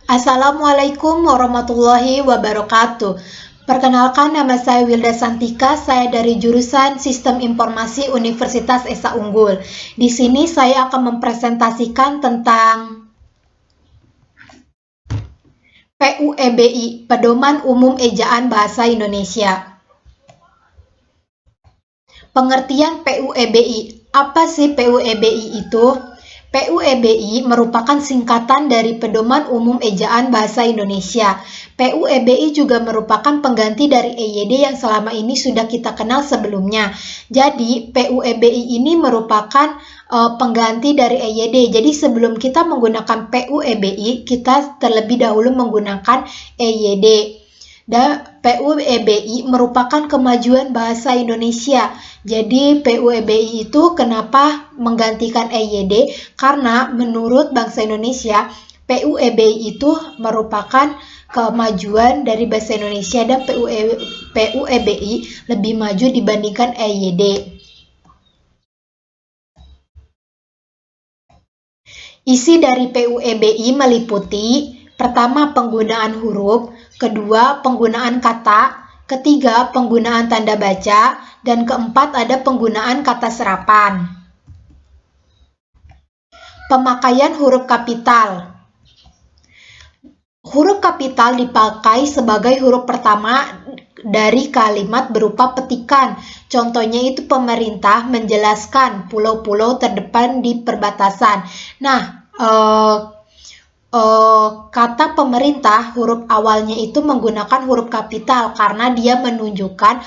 Assalamualaikum warahmatullahi wabarakatuh. Perkenalkan, nama saya Wilda Santika, saya dari jurusan Sistem Informasi Universitas Esa Unggul. Di sini saya akan mempresentasikan tentang PUEBI, Pedoman Umum Ejaan Bahasa Indonesia. Pengertian PUEBI. Apa sih PUEBI itu? PUEBI merupakan singkatan dari Pedoman Umum Ejaan Bahasa Indonesia. PUEBI juga merupakan pengganti dari EYD yang selama ini sudah kita kenal sebelumnya. Jadi, PUEBI ini merupakan pengganti dari EYD. Jadi, sebelum kita menggunakan PUEBI, kita terlebih dahulu menggunakan EYD. Dan PUEBI merupakan kemajuan bahasa Indonesia. Jadi PUEBI itu kenapa menggantikan EYD? Karena menurut bangsa Indonesia, PUEBI itu merupakan kemajuan dari bahasa Indonesia dan PUEBI lebih maju dibandingkan EYD. Isi dari PUEBI meliputi pertama, penggunaan huruf, kedua, penggunaan kata, ketiga, penggunaan tanda baca, dan keempat, ada penggunaan kata serapan. Pemakaian huruf kapital. Huruf kapital dipakai sebagai huruf pertama dari kalimat berupa petikan. Contohnya itu pemerintah menjelaskan pulau-pulau terdepan di perbatasan. Nah, kata pemerintah, huruf awalnya itu menggunakan huruf kapital karena dia menunjukkan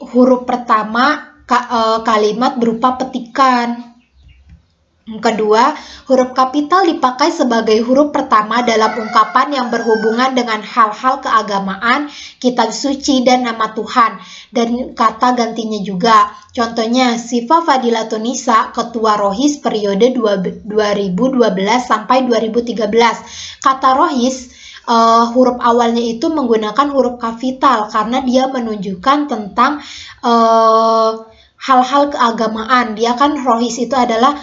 huruf pertama kalimat berupa petikan. Kedua, huruf kapital dipakai sebagai huruf pertama dalam ungkapan yang berhubungan dengan hal-hal keagamaan, kitab suci, dan nama Tuhan, dan kata gantinya juga. Contohnya, Syifa Fadilatun Nisa, Ketua Rohis periode 2012 sampai 2013. Kata Rohis, huruf awalnya itu menggunakan huruf kapital karena dia menunjukkan tentang hal-hal keagamaan. Dia kan Rohis itu adalah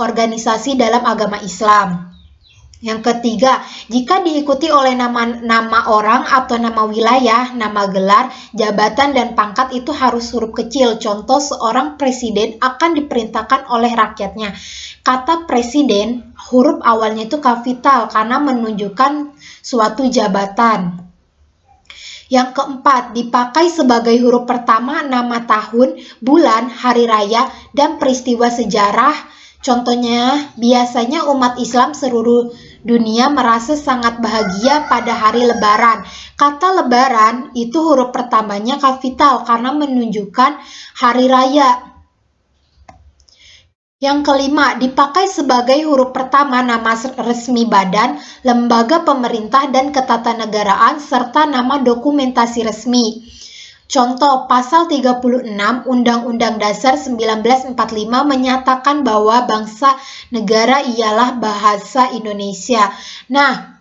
organisasi dalam agama Islam. Yang ketiga, jika diikuti oleh nama orang atau nama wilayah, nama gelar, jabatan, dan pangkat itu harus huruf kecil. Contoh, seorang presiden akan diperintahkan oleh rakyatnya. Kata presiden, huruf awalnya itu kapital karena menunjukkan suatu jabatan. Yang keempat, dipakai sebagai huruf pertama nama tahun, bulan, hari raya, dan peristiwa sejarah. Contohnya, biasanya umat Islam seluruh dunia merasa sangat bahagia pada hari Lebaran. Kata Lebaran itu huruf pertamanya kapital karena menunjukkan hari raya. Yang kelima, dipakai sebagai huruf pertama nama resmi badan, lembaga pemerintah dan ketatanegaraan, serta nama dokumentasi resmi. Contoh, pasal 36 Undang-Undang Dasar 1945 menyatakan bahwa bangsa negara ialah bahasa Indonesia. Nah,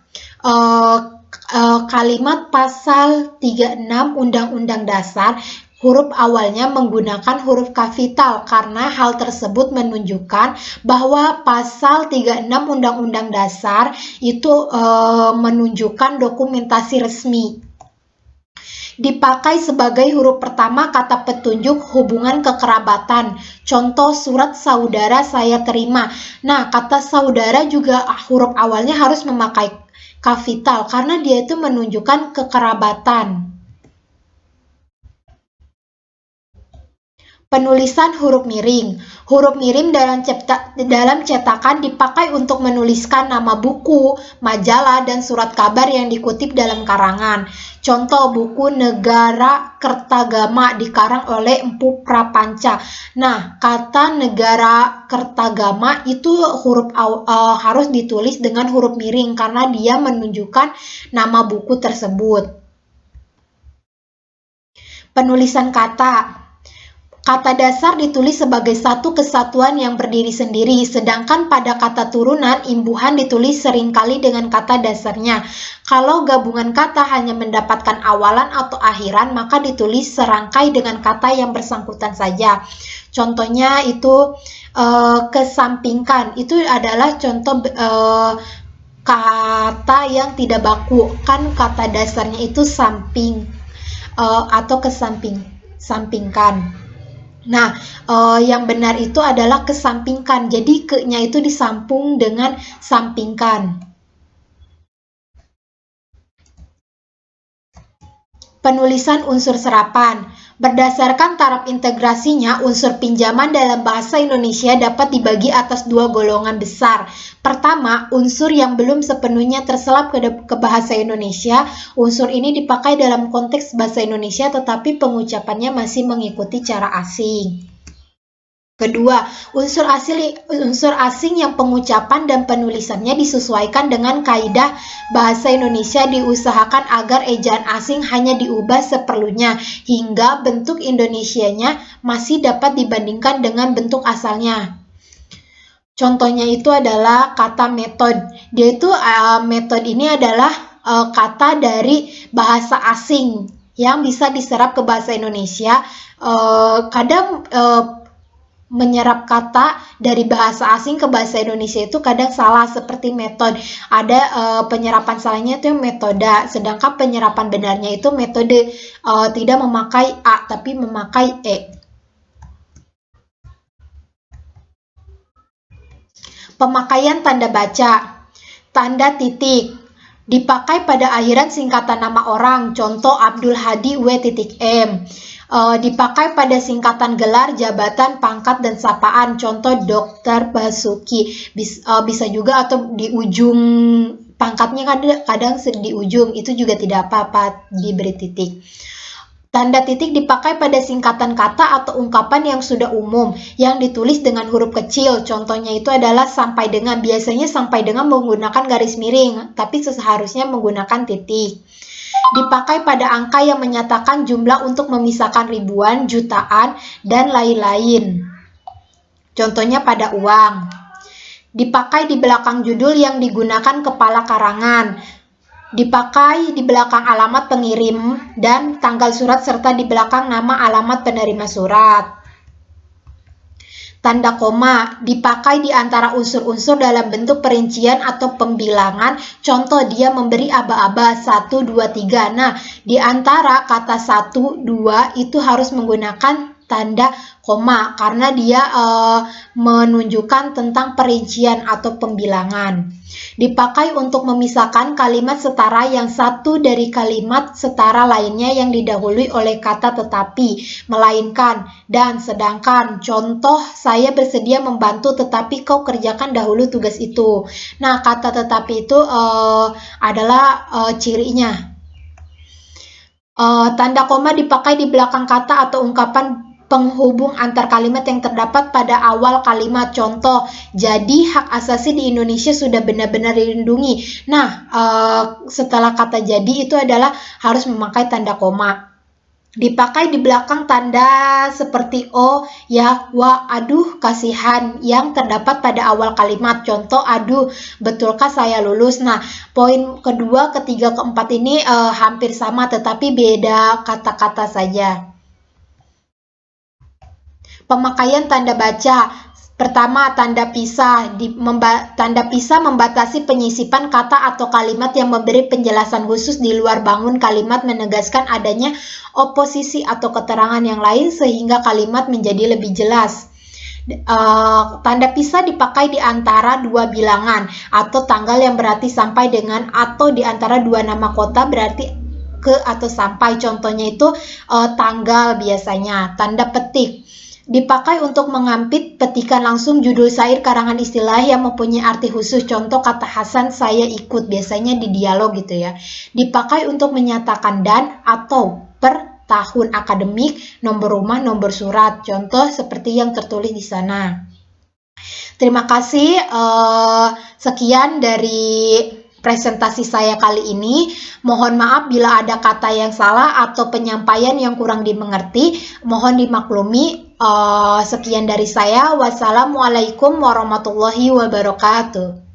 kalimat pasal 36 Undang-Undang Dasar, huruf awalnya menggunakan huruf kapital karena hal tersebut menunjukkan bahwa pasal 36 Undang-Undang Dasar itu menunjukkan dokumentasi resmi. Dipakai sebagai huruf pertama kata petunjuk hubungan kekerabatan. Contoh, surat saudara saya terima. Nah, kata saudara juga huruf awalnya harus memakai kapital karena dia itu menunjukkan kekerabatan. Penulisan huruf miring. Huruf miring dalam cetakan dipakai untuk menuliskan nama buku, majalah, dan surat kabar yang dikutip dalam karangan. Contoh, buku Negara Kertagama dikarang oleh Empu Prapanca. Nah, kata Negara Kertagama itu harus ditulis dengan huruf miring karena dia menunjukkan nama buku tersebut. Penulisan kata. Kata dasar ditulis sebagai satu kesatuan yang berdiri sendiri, sedangkan pada kata turunan, imbuhan ditulis seringkali dengan kata dasarnya. Kalau gabungan kata hanya mendapatkan awalan atau akhiran, maka ditulis serangkai dengan kata yang bersangkutan saja. Contohnya itu kesampingkan, itu adalah contoh kata yang tidak baku. Kan kata dasarnya itu samping atau sampingkan. Nah, yang benar itu adalah kesampingkan. Jadi ke-nya itu disambung dengan sampingkan. Penulisan unsur serapan. Berdasarkan taraf integrasinya, unsur pinjaman dalam bahasa Indonesia dapat dibagi atas dua golongan besar. Pertama, unsur yang belum sepenuhnya terselap ke bahasa Indonesia. Unsur ini dipakai dalam konteks bahasa Indonesia tetapi pengucapannya masih mengikuti cara asing. Kedua, unsur asing yang pengucapan dan penulisannya disesuaikan dengan kaidah bahasa Indonesia, diusahakan agar ejaan asing hanya diubah seperlunya hingga bentuk Indonesianya masih dapat dibandingkan dengan bentuk asalnya. Contohnya itu adalah kata metode. Dia itu metode ini adalah kata dari bahasa asing yang bisa diserap ke bahasa Indonesia. Kadang menyerap kata dari bahasa asing ke bahasa Indonesia itu kadang salah, seperti metode. Ada penyerapan salahnya itu metode, sedangkan penyerapan benarnya itu metode, tidak memakai A tapi memakai E. Pemakaian tanda baca. Tanda titik dipakai pada akhiran singkatan nama orang, contoh Abdul Hadi W.M. Dipakai pada singkatan gelar, jabatan, pangkat, dan sapaan, contoh Dr. Basuki. Bisa juga atau di ujung pangkatnya kadang di ujung, itu juga tidak apa-apa diberi titik. Tanda titik dipakai pada singkatan kata atau ungkapan yang sudah umum, yang ditulis dengan huruf kecil. Contohnya itu adalah sampai dengan. Biasanya sampai dengan menggunakan garis miring, tapi seharusnya menggunakan titik. Dipakai pada angka yang menyatakan jumlah untuk memisahkan ribuan, jutaan, dan lain-lain. Contohnya pada uang. Dipakai di belakang judul yang digunakan kepala karangan. Dipakai di belakang alamat pengirim dan tanggal surat serta di belakang nama alamat penerima surat. Tanda koma dipakai di antara unsur-unsur dalam bentuk perincian atau pembilangan. Contoh, dia memberi aba-aba 1, 2, 3. Nah, di antara kata 1, 2 itu harus menggunakan tanda koma karena dia menunjukkan tentang perincian atau pembilangan. Dipakai untuk memisahkan kalimat setara yang satu dari kalimat setara lainnya yang didahului oleh kata tetapi, melainkan, dan sedangkan. Contoh, saya bersedia membantu tetapi kau kerjakan dahulu tugas itu. Nah, kata tetapi itu adalah cirinya. Tanda koma dipakai di belakang kata atau ungkapan penghubung antar kalimat yang terdapat pada awal kalimat. Contoh, jadi hak asasi di Indonesia sudah benar-benar dilindungi. Nah, setelah kata jadi itu adalah harus memakai tanda koma. Dipakai di belakang tanda seperti O, ya, wa, aduh, kasihan yang terdapat pada awal kalimat. Contoh, aduh, betulkah saya lulus? Nah, poin kedua, ketiga, keempat ini hampir sama tetapi beda kata-kata saja. Pemakaian tanda baca. Pertama, tanda pisah. Tanda pisah membatasi penyisipan kata atau kalimat yang memberi penjelasan khusus di luar bangun kalimat, menegaskan adanya oposisi atau keterangan yang lain sehingga kalimat menjadi lebih jelas. Tanda pisah dipakai di antara dua bilangan atau tanggal yang berarti sampai dengan, atau di antara dua nama kota berarti ke atau sampai. Contohnya itu tanggal biasanya. Tanda petik dipakai untuk mengampit petikan langsung judul syair karangan istilah yang mempunyai arti khusus. Contoh, kata Hasan saya ikut, biasanya di dialog gitu ya. Dipakai untuk menyatakan dan atau per tahun akademik, nomor rumah, nomor surat. Contoh seperti yang tertulis di sana. Terima kasih. Sekian dari presentasi saya kali ini. Mohon maaf bila ada kata yang salah atau penyampaian yang kurang dimengerti. Mohon dimaklumi. Sekian dari saya. Wassalamualaikum warahmatullahi wabarakatuh.